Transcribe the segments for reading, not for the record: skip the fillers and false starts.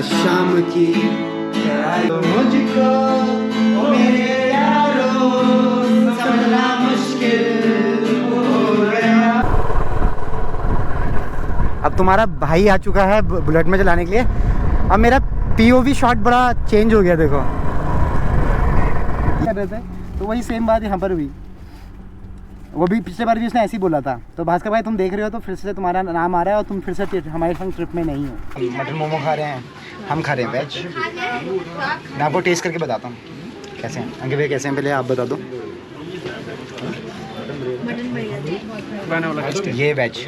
शाम की तो मुझको मेरे यारों समझना मुश्किल हो गया। अब तुम्हारा भाई आ चुका है बुलेट में चलाने के लिए। अब मेरा पीओवी शॉट बड़ा चेंज हो गया, देखो कर रहे थे तो वही सेम बात यहाँ पर हुई। वो भी पिछले बार भी उसने ऐसे ही बोला था। तो भास्कर भाई तुम देख रहे हो तो फिर से तुम्हारा नाम आ रहा है और तुम फिर से हमारे संग ट्रिप में नहीं हो। मटन मोमो खा रहे हैं, हम खा रहे हैं वेज। मैं आपको टेस्ट करके बताता हूँ कैसे हैं। अंकित भाई कैसे हैं पहले आप बता दो। ये वेज।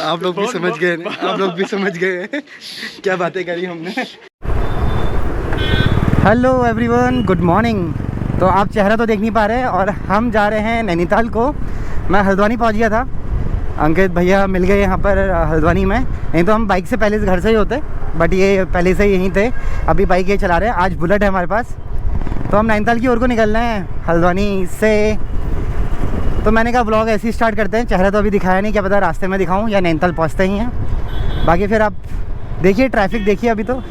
आप लोग भी समझ गए, आप लोग भी समझ गए क्या बातें करी हमने। Hello everyone, good morning. तो आप चेहरा तो देख नहीं पा रहे और हम जा रहे हैं नैनीताल को। मैं हल्द्वानी पहुंच गया था, अंकित भैया मिल गए यहाँ पर हल्द्वानी में। नहीं तो हम बाइक से पहले से घर से ही होते, बट ये पहले से यहीं थे। अभी बाइक ये चला रहे हैं, आज बुलेट है हमारे पास। तो हम नैनीताल की ओर को निकल रहे हैं हल्द्वानी से। तो मैंने कहा व्लॉग ऐसे ही स्टार्ट करते हैं। चेहरा तो अभी दिखाया नहीं, क्या पता रास्ते में दिखाऊँ या नैनीताल पहुँचते ही हैं। बाकी फिर आप देखिए, ट्रैफिक देखिए अभी तो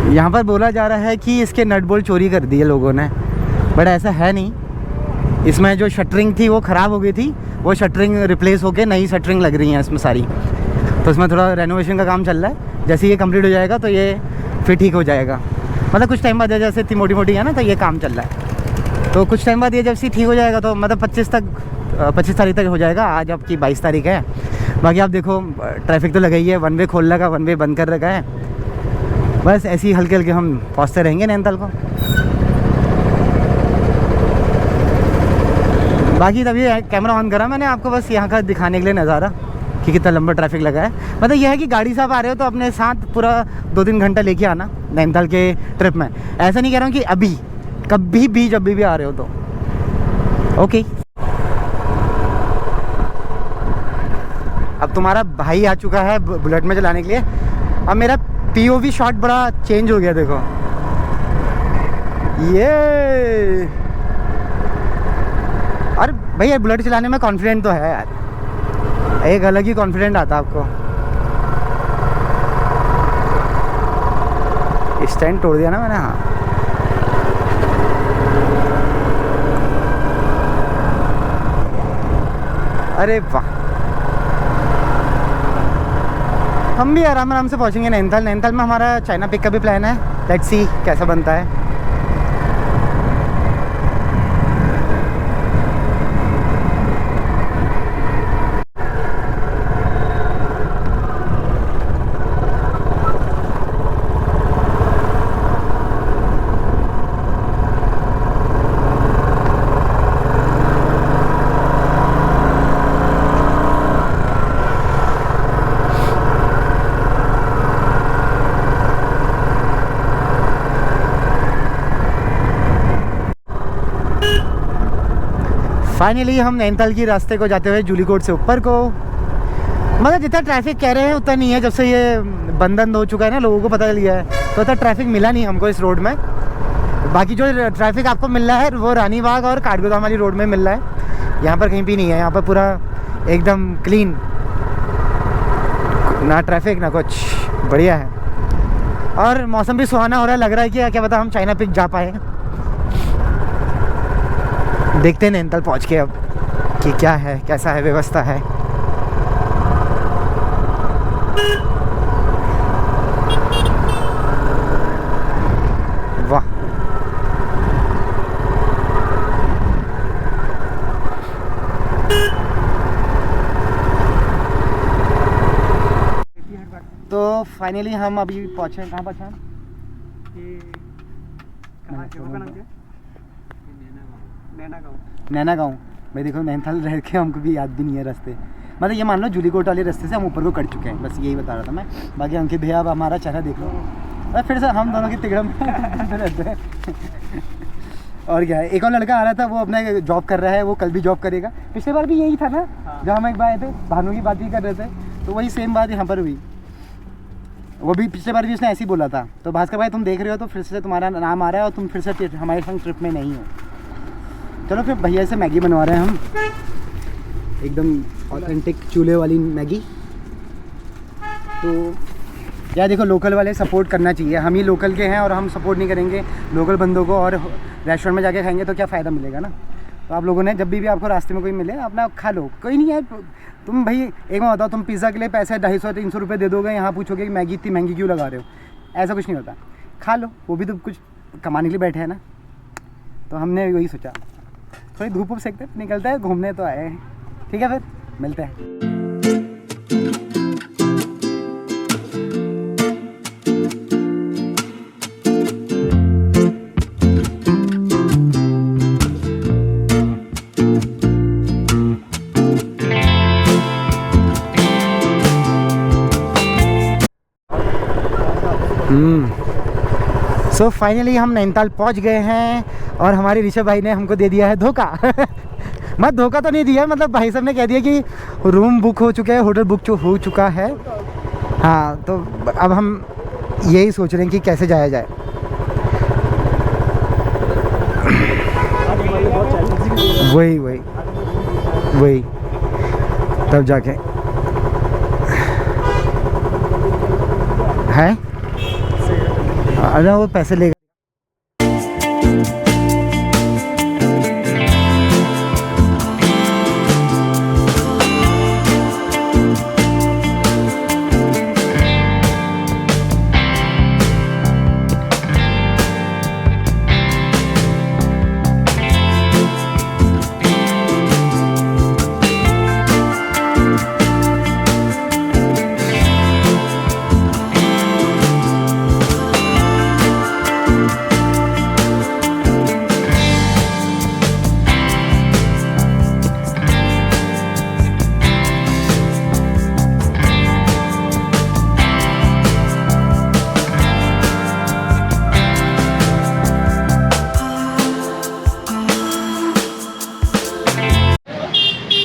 यहाँ पर बोला जा रहा है कि इसके नट बोल्ट चोरी कर दिए लोगों ने, बट ऐसा है नहीं। इसमें जो शटरिंग थी वो ख़राब हो गई थी, वो शटरिंग रिप्लेस होके नई शटरिंग लग रही है इसमें सारी। तो इसमें थोड़ा रेनोवेशन का काम चल रहा है। जैसे ये कंप्लीट हो जाएगा तो ये फिर ठीक हो जाएगा। मतलब कुछ टाइम बाद, जैसे इतनी मोटी मोटी है ना, तो ये काम चल रहा है। तो कुछ टाइम बाद ये जब से ठीक हो जाएगा तो मतलब 25 तारीख तक हो जाएगा। आज आपकी 22 तारीख है। बाकी आप देखो ट्रैफिक तो लगा ही है, वन वे खोल लगा, वन वे बंद कर रखा है। बस ऐसे ही हल्के हल्के हम पहुँचते रहेंगे नैनीताल को। बाकी तभी कैमरा ऑन करा मैंने आपको बस यहाँ का दिखाने के लिए नज़ारा कि कितना लंबा ट्रैफिक लगा है। मतलब यह है कि गाड़ी से आप आ रहे हो तो अपने साथ पूरा 2-3 घंटा लेके आना नैनीताल के ट्रिप में। ऐसा नहीं कह रहा हूँ कि अभी, कभी भी जब भी आ रहे हो तो ओके। अब तुम्हारा भाई आ चुका है बुलेट में चलाने के लिए। अब मेरा पीओवी शॉट बड़ा चेंज हो गया, देखो ये। अरे भैया बुलेट चलाने में कॉन्फिडेंट तो है यार, एक अलग ही कॉन्फिडेंट आता आपको। स्टैंड तोड़ दिया ना मैंने। हाँ अरे वाह, हम भी आराम से पहुंचेंगे नैनीताल। नैनीताल में हमारा चाइना पिक का भी प्लान है। लेट्स सी कैसा बनता है। फाइनली हम नैनीताल की रास्ते को जाते हुए जूलीकोट से ऊपर को। मतलब जितना ट्रैफिक कह रहे हैं उतना नहीं है। जब से ये बंद हो चुका है ना, लोगों को पता चल गया है, तो उतना ट्रैफिक मिला नहीं हमको इस रोड में। बाकी जो ट्रैफिक आपको मिल रहा है वो रानी बाग और काठगोदाम वाली रोड में मिल रहा है। यहाँ पर कहीं भी नहीं है। यहाँ पर पूरा एकदम क्लीन, ना ट्रैफिक ना कुछ, बढ़िया है। और मौसम भी सुहाना हो रहा है। लग रहा है कि क्या पता हम चाइना पिक जा पाए। देखते हैं नैनीताल पहुँच के अब कि क्या है, कैसा है, व्यवस्था है। वाह, तो फाइनली हम अभी पहुँचे। कहाँ पहुँचे हम? नैना गाँव। भाई देखो नैनीताल रह के हमको भी याद भी नहीं है रास्ते। मतलब ये मान लो जूलीकोट वाले रास्ते से हम ऊपर को कट चुके हैं, बस यही बता रहा था मैं। बाकी अंकित भैया अब हमारा चेहरा देख लो, और फिर से हम दोनों की तिगड़म रहते हैं। और क्या है, एक और लड़का आ रहा था, वो अपना जॉब कर रहा है, वो कल भी जॉब करेगा। पिछले बार भी यही था ना, जब हम एक बार आए थे, भानु की बात भी कर रहे थे, तो वही सेम बात यहाँ पर हुई। वो भी पिछले बार भी उसने ऐसे ही बोला था। तो भास्कर भाई तुम देख रहे हो तो फिर से तुम्हारा नाम आ रहा है और तुम फिर से हमारे संग ट्रिप में नहीं हो। चलो फिर भैया से मैगी बनवा रहे हैं हम। एकदम ऑथेंटिक चूल्हे वाली मैगी। तो यार देखो, लोकल वाले सपोर्ट करना चाहिए। हम ही लोकल के हैं और हम सपोर्ट नहीं करेंगे लोकल बंदों को और रेस्टोरेंट में जाके खाएंगे तो क्या फ़ायदा मिलेगा ना। तो आप लोगों ने जब भी आपको रास्ते में कोई मिले अपना खा लो, कोई नहीं यार। तुम भाई एक बार बताओ, तुम पिज़्ज़ा के लिए पैसे 250-300 रुपये दे दोगे, यहाँ पूछोगे कि मैगी इतनी महंगी क्यों लगा रहे हो। ऐसा कुछ नहीं होता, खा लो, वो भी तो कुछ कमाने के लिए बैठे हैं ना। तो हमने वही सोचा थोड़ी धूप वूप सेकते निकलता है, घूमने तो आए हैं। ठीक है, फिर मिलते हैं। सो फाइनली हम नैनीताल पहुंच गए हैं और हमारे ऋषभ भाई ने हमको दे दिया है धोखा। मत धोखा तो नहीं दिया, मतलब भाई साहब ने कह दिया कि रूम बुक हो चुका है, होटल बुक हो चुका है। हाँ, तो अब हम यही सोच रहे हैं कि कैसे जाया जाए। वही तब जाके है। अरे वो पैसे लेगा।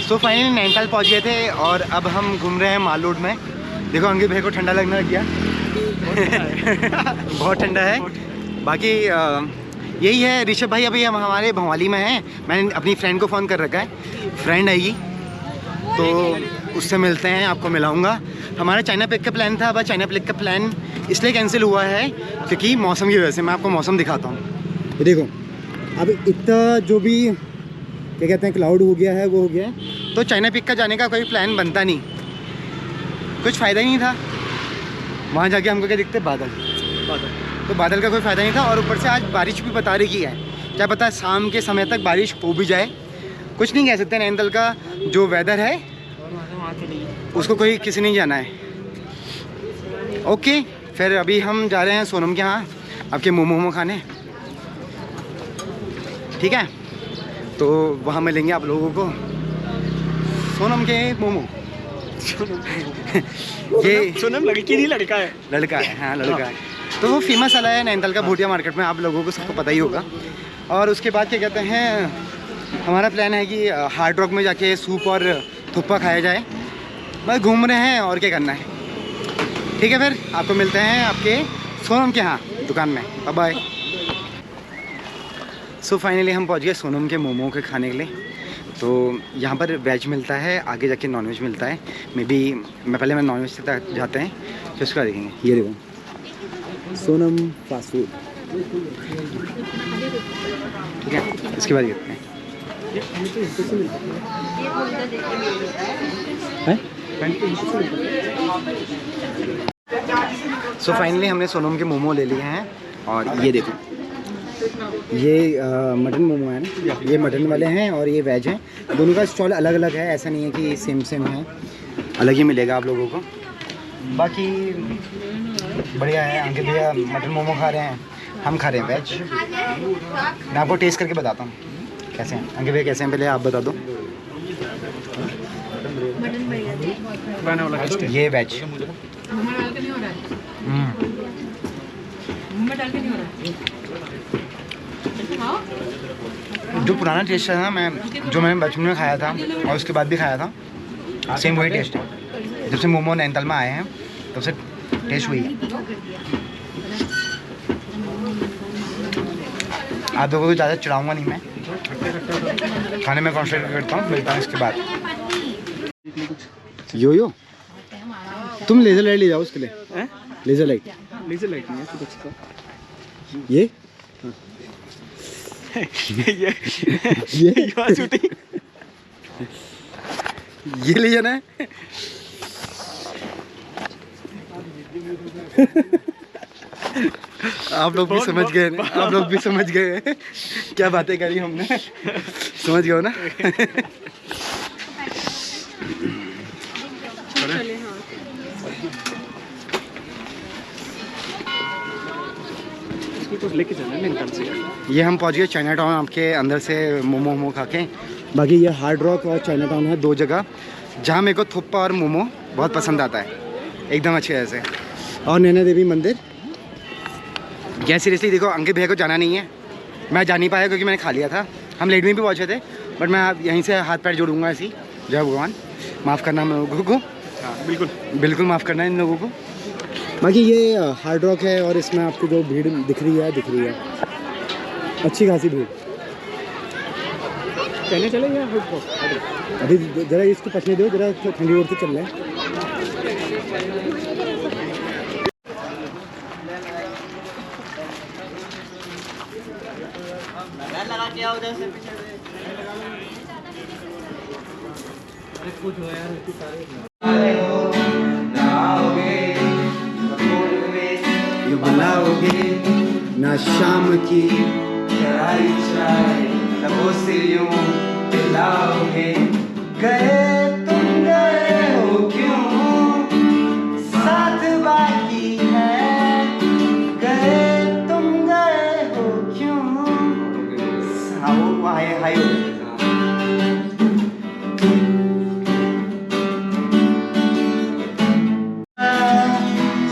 तो फाइनली नैनीताल पहुंच गए थे और अब हम घूम रहे हैं माल रोड में। देखो अंकित भाई को ठंडा लगने लग गया। बहुत ठंडा है। बाकी यही है ऋषभ भाई, अभी हम हमारे भवाली में हैं। मैंने अपनी फ्रेंड को फ़ोन कर रखा है, फ्रेंड आएगी तो उससे मिलते हैं, आपको मिलाऊंगा। हमारा चाइना पिक का प्लान था, अब चाइना पिक का प्लान इसलिए कैंसिल हुआ है क्योंकि मौसम की वजह से। मैं आपको मौसम दिखाता हूँ। तो देखो अब इतना जो भी क्या कहते हैं क्लाउड हो गया है, वो हो गया है, तो चाइना पिक का जाने का कोई प्लान बनता नहीं, कुछ फ़ायदा ही नहीं था। वहाँ जाके हमको क्या दिखते, बादल। तो बादल का कोई फ़ायदा नहीं था। और ऊपर से आज बारिश भी बता रही है, क्या पता शाम के समय तक बारिश हो भी जाए। कुछ नहीं कह सकते, नैनीताल का जो वेदर है उसको कोई किसी नहीं जाना है। ओके, फिर अभी हम जा रहे हैं सोनम के यहाँ आपके मोमो खाने। ठीक है, तो वहाँ मिलेंगे आप लोगों को सोनम के मोमो। ये सोनम लड़की नहीं लड़का है। लड़का है, हाँ लड़का है। तो वो फेमस वाला है नैनीताल का भोटिया मार्केट में, आप लोगों को सबको पता ही होगा। और उसके बाद क्या कहते हैं, हमारा प्लान है कि हार्ड रॉक में जाके सूप और थुप्पा खाया जाए। बस घूम रहे हैं और क्या करना है। ठीक है, फिर आपको मिलते हैं आपके सोनम के यहाँ दुकान में। Bye bye. सो फाइनली हम पहुँच गए सोनम के मोमो के खाने के लिए। तो यहाँ पर वेज मिलता है, आगे जाके नॉनवेज मिलता है। मे बी पहले मैं नॉनवेज से जाते हैं, फिर उसका देखेंगे। ये देखो सोनम फास्ट फूड। ठीक है, इसके बाद देखते हैं। सो फाइनली हमने सोनम के मोमो ले लिए हैं और ये देखो, ये मटन मोमो है ना, ये मटन वाले हैं और ये वेज हैं। दोनों का स्टॉल अलग अलग है, ऐसा नहीं है कि सेम सेम है, अलग ही मिलेगा आप लोगों को। बाकी बढ़िया है। अंकित भैया मटन मोमो खा रहे हैं, हम खा रहे हैं वेज। मैं आपको टेस्ट करके बताता हूँ कैसे हैं। अंकित भैया कैसे हैं पहले आप बता दो। ये वेज जो पुराना टेस्ट है ना, मैंने बचपन में खाया था और उसके बाद भी खाया था, सेम वही टेस्ट है। जब से मोमो नैनीताल में आए हैं तब से टेस्ट वही है। आप लोगों को ज़्यादा चढ़ाऊँगा नहीं, मैं खाने में कॉन्सेंट्रेट करता हूँ। मिलता हूँ इसके बाद। नहीं कुछ। यो तुम लेजर लाइट ले जाओ उसके लिए। लेजर लाइट नहीं है कुछ अच्छा सा। ये ये शूटिंग ये ले जाना है। आप लोग भी समझ गए ना, आप लोग भी समझ गए हैं क्या बातें करी हमने, समझ गए हो ना। कुछ लेके चलना है नैनीताल से। ये हम पहुंच गए चाइना टाउन, आपके अंदर से मोमो वोमो खा के। बाकी ये हार्ड रॉक और चाइना टाउन है, दो जगह जहाँ मेरे को थुप्पा और मोमो बहुत पसंद आता है, एकदम अच्छे ऐसे। और नैना देवी मंदिर। क्या सीरियसली देखो, अंकित भैया को जाना नहीं है, मैं जा नहीं पाया क्योंकि मैंने खा लिया था। हम लेट में भी पहुँचे थे, बट मैं अब यहीं से हाथ पैर जोड़ूंगा ऐसी। जय भगवान, माफ़ करना हम लोगों को। हाँ बिल्कुल बिल्कुल माफ़ करना इन लोगों को। बाकी ये हार्ड रॉक है और इसमें आपको जो भीड़ दिख रही है अच्छी खासी भीड़। कहने चले या अभी ज़रा इसको पछने दो, ज़रा ठंडी ओर से चल रहा है। ये बुलाओगे ना शाम की करारी चाय, लबों से यूं पिलाओगे। गए तुम गए हो क्यों, साथ बाकी है। गए तुम गए हो क्यों। हाँ वो हाय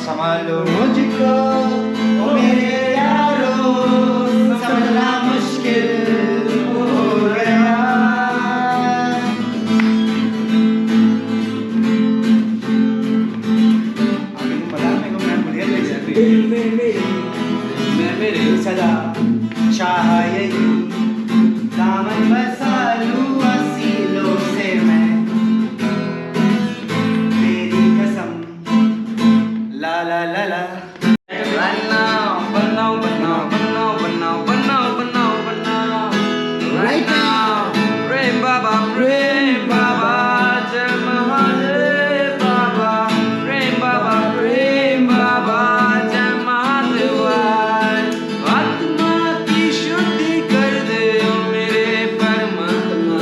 संभालो मुझको ओ मेरे यारो, समझना मुश्किल हो गया। दिल में मेरे सदा चाह यही, दामन बसा लूं असीलों से मैं, तेरी कसम ला ला ला ला। Right now, Prem Baba, Prem Baba, Jai Mahadev Baba, Prem Baba, Prem Baba, Jai Mahadev। आत्मा की शुद्धि कर दे ओ मेरे परमात्मा,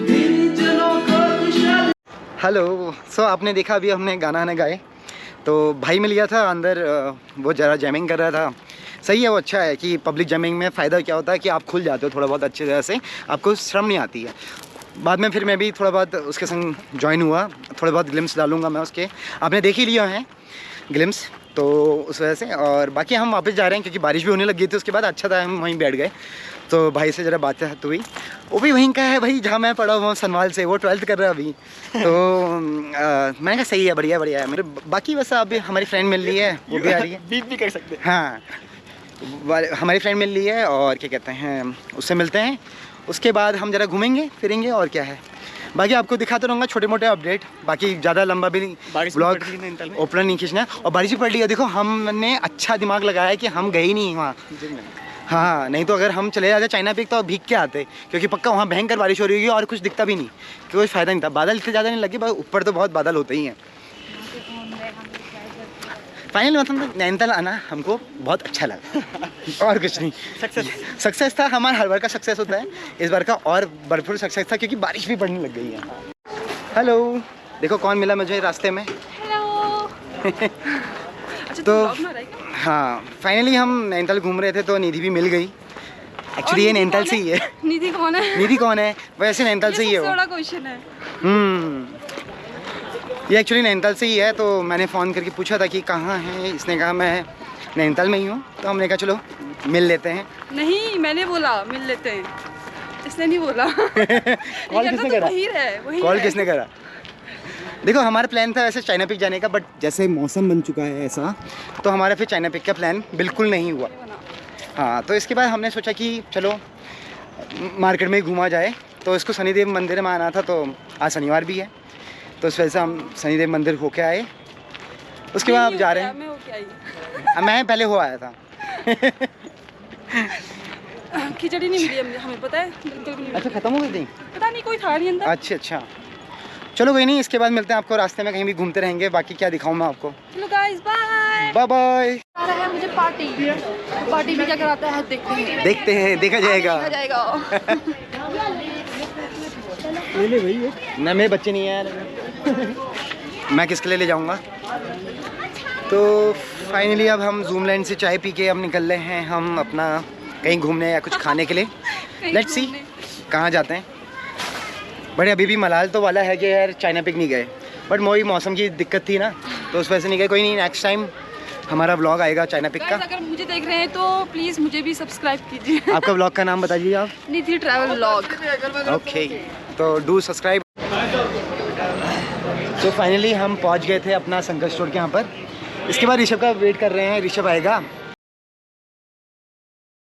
तेरी जनों को खुशहाल। हेलो। सो आपने देखा अभी हमने गाना ना गाए, तो भाई मिल गया था अंदर, वो ज़रा जैमिंग कर रहा था। सही है, वो अच्छा है कि पब्लिक जैमिंग में फ़ायदा क्या होता है कि आप खुल जाते हो थोड़ा बहुत अच्छे तरह से, आपको शर्म नहीं आती है। बाद में फिर मैं भी थोड़ा बहुत उसके संग ज्वाइन हुआ, थोड़े बहुत ग्लिम्स डालूंगा मैं उसके, आपने देख ही लिया है ग्लिम्स, तो उस वजह से। और बाकी हम वापस जा रहे हैं क्योंकि बारिश भी होने लगी थी। उसके बाद अच्छा था, हम वहीं बैठ गए, तो भाई से ज़रा बात हुई। वो भी वहीं का है भाई जहाँ मैं पढ़ा हुआ हूँ, सनवाल से। वो 12th कर रहा है अभी, तो मैंने कहा सही है, बढ़िया बढ़िया है मेरे। बाकी बस अभी हमारी फ्रेंड मिल रही है, वो भी आ रही है। बीट भी कर सकते हैं। हाँ, हमारी फ्रेंड मिल रही है और क्या कहते हैं, उससे मिलते हैं। उसके बाद हम ज़रा घूमेंगे फिरेंगे और क्या है। बाकी आपको दिखाता रहूँगा छोटे मोटे अपडेट, बाकी ज़्यादा लंबा भी ब्लॉग ओपन नहीं खींचना है। और बारिश भी पड़ रही है, देखो हमने अच्छा दिमाग लगाया है कि हम गए ही नहीं वहाँ। हाँ, नहीं तो अगर हम चले जाते चाइना पीक तो भीग के आते, क्योंकि पक्का वहाँ भयंकर बारिश हो रही होगी और कुछ दिखता भी नहीं, कोई फ़ायदा नहीं था। बादल इतने ज़्यादा नहीं लगे, ऊपर तो बहुत बादल होते ही हैं। फाइनल मतलब नैनीताल आना हमको बहुत अच्छा लगा और कुछ नहीं। सक्सेस था, हमारा हर बार का सक्सेस होता है, इस बार का और भरपूर सक्सेस था क्योंकि बारिश भी पड़ने लग गई है। हेलो, देखो कौन मिला मुझे रास्ते में। हेलो। तो हाँ, फाइनली हम नैनीताल घूम रहे थे तो निधि भी मिल गई। एक्चुअली ये नैनीताल से ही है। निधि कौन है? निधि कौन है? वैसे नैनीताल से ही है वो। बड़ा क्वेश्चन है। ये एक्चुअली नैनीताल से ही है, तो मैंने फ़ोन करके पूछा था कि कहाँ है। इसने कहा मैं नैनीताल में ही हूँ, तो हमने कहा चलो मिल लेते हैं। नहीं, मैंने बोला मिल लेते हैं, इसने नहीं बोला। कॉल किसने करा? कॉल किसने करा? देखो हमारा प्लान था वैसे चाइना पिक जाने का, बट जैसे मौसम बन चुका है ऐसा, तो हमारा फिर चाइना पिक का प्लान बिल्कुल नहीं हुआ। हाँ, तो इसके बाद हमने सोचा कि चलो मार्केट में ही घूमा जाए। तो इसको शनिदेव मंदिर में आना था, तो आज शनिवार भी है, तो इस वजह से हम शनिदेव मंदिर होके आए। उसके बाद आप जा रहे हैं। मैं होके आई। मैं पहले हो आया था। खिचड़ी नहीं मिली हमें, पता है, बिल्कुल भी नहीं अच्छा, मिली। ख़त्म हो गई थी? पता नहीं, कोई था नहीं अंदर। अच्छा अच्छा, चलो कोई नहीं, इसके बाद मिलते हैं आपको रास्ते में, कहीं भी घूमते रहेंगे। बाकी क्या दिखाऊँ मैं आपको। चलो गाइस, बाय बाय बाय। आ रहा है मुझे पार्टी में क्या कराता है देखते हैं। देखते हैं, देखा जाएगा। देखा जाएगा। ले ले भाई। ना मेरे बच्चे नहीं है यार। मैं किसके लिए ले जाऊंगा। तो फाइनली अब हम जूमलैंड से चाय पी के अब निकल रहे हैं हम अपना कहीं घूमने या कुछ खाने के लिए। लेट्स सी कहाँ जाते हैं। बट अभी भी मलाल तो वाला है कि यार चाइना पिक नहीं गए, बट मोई मौसम की दिक्कत थी ना, तो उस वजह से नहीं गए। कोई नहीं, नेक्स्ट टाइम हमारा व्लॉग आएगा चाइना पिक का। Guys, अगर मुझे देख रहे हैं तो प्लीज़ मुझे भी सब्सक्राइब कीजिए। आपका व्लॉग का नाम बताइए आप। निधि ट्रैवल व्लॉग। ओके, तो डू सब्सक्राइब। तो फाइनली हम पहुंच गए थे अपना संकट स्टोर के यहाँ पर। इसके बाद ऋषभ का वेट कर रहे हैं, ऋषभ आएगा